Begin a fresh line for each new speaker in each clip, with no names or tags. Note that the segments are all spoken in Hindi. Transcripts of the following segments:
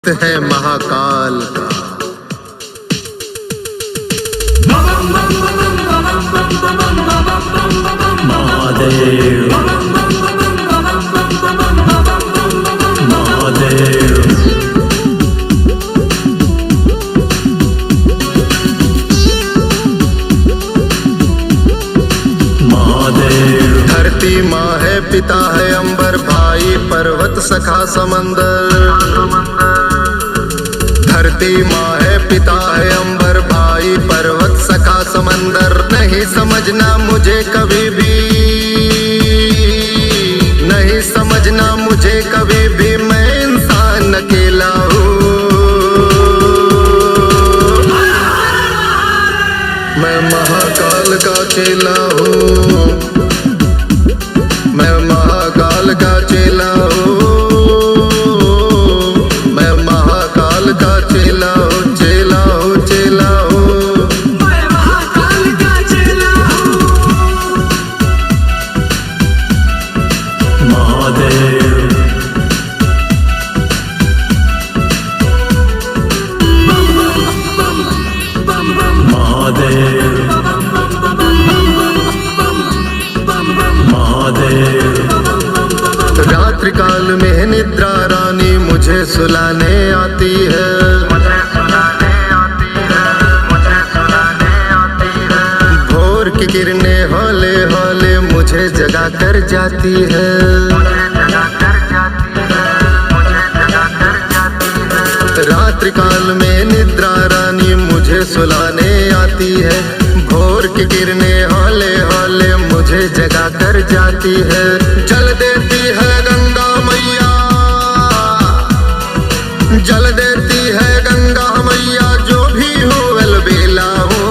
है महाकाल का।
महादेव महादेव महादेव।
धरती माँ है, पिता है अंबर, भाई पर्वत सखा समंदर। धरती माँ है, पिता है अंबर, भाई पर्वत सखा समंदर। नहीं समझना मुझे कभी भी, नहीं समझना मुझे कभी भी, मैं इंसान अकेला हूँ। मैं महाकाल का चेला हूँ, मैं महाकाल का चेला हूँ, मैं महाकाल का चेला हूँ, चेला हूँ, चेला हूँ,
मैं महाकाल का चेला हूँ।
महादेव महादेव महादेव।
रात्रि काल में निद्रा रानी मुझे सुलाने आती है। भोर की किरणें हौले हौले मुझे जगा कर जाती है। रात्रि काल में निद्रा रानी मुझे सुलाने आती है। भोर की किरणें हौले हौले मुझे जगा कर जाती है। जल देती है गंगा मैया, जल देती है गंगा मैया, जो भी हो अलबेला हूँ।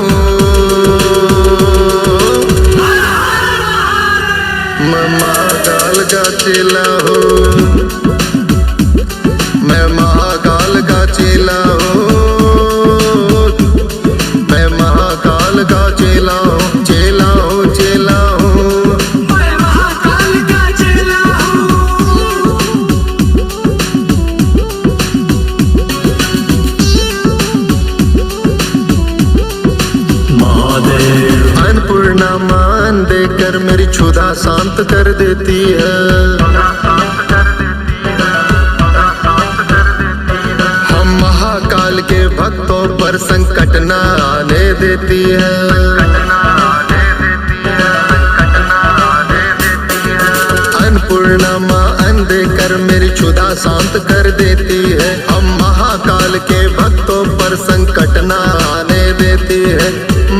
मैं महाकाल का चेला हूँ, मैं महाकाल का चेला हूँ, मैं महाकाल का चेला हूँ, चेला हूँ, चेला हूँ,
मैं महाकाल का चेला हूँ।
महादेव।
अन्नपूर्णा मान देकर मेरी क्षुधा शांत कर देती है। हम महाकाल के भक्तों पर संकट न आने देती है। अन्नपूर्णा मां अन्न देकर मेरी क्षुधा शांत कर देती है। हम महाकाल के भक्तों पर संकट न आने देती है।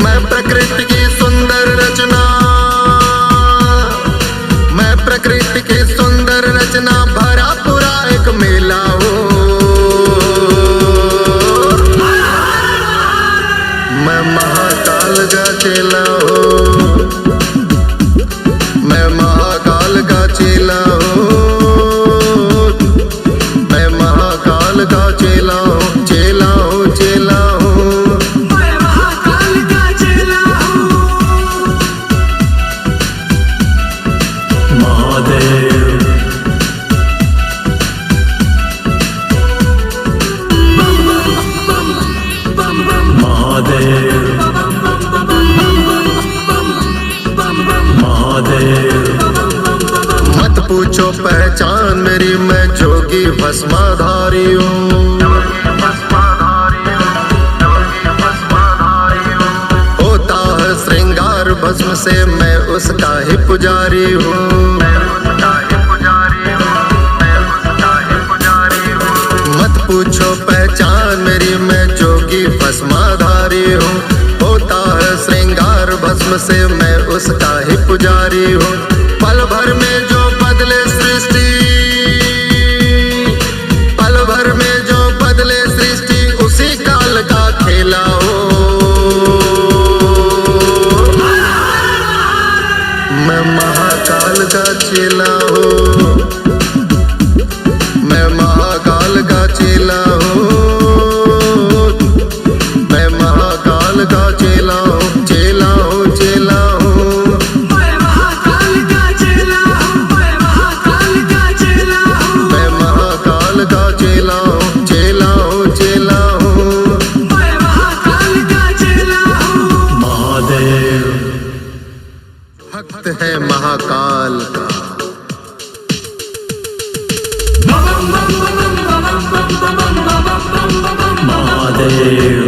मैं प्रकृति की सुंदर रचना, मैं प्रकृति की सुंदर रचना, भरा पूरा एक मेला हूँ। मैं महाकाल का चेला हूँ, मैं महाकाल का चेला हूँ, मैं महाकाल का चेला हूँ, चेला हूँ, चेला हूँ,
मैं महाकाल का चेला हूँ।
महादेव महादेव महादेव।
मत पूछो पहचान मेरी, मैं जोगी भस्माधारी हूँ। होता है श्रृंगार भस्म से, मैं उसका ही पुजारी हूँ। मत पूछो पहचान मेरी, मैं जोगी भस्माधारी हूँ। होता है श्रृंगार भस्म से, मैं उसका ही पुजारी हूँ। पल भर में जो बदले सृष्टि, पल भर में जो बदले सृष्टि, उसी काल का खेला हो। मैं महाकाल का चेला हूँ, मैं महाकाल का चेला हूँ, मैं महाकाल का चेला हूँ, चेला हूँ, चेला हूँ,
मैं महाकाल
भक्त है महाकाल का।
महादेव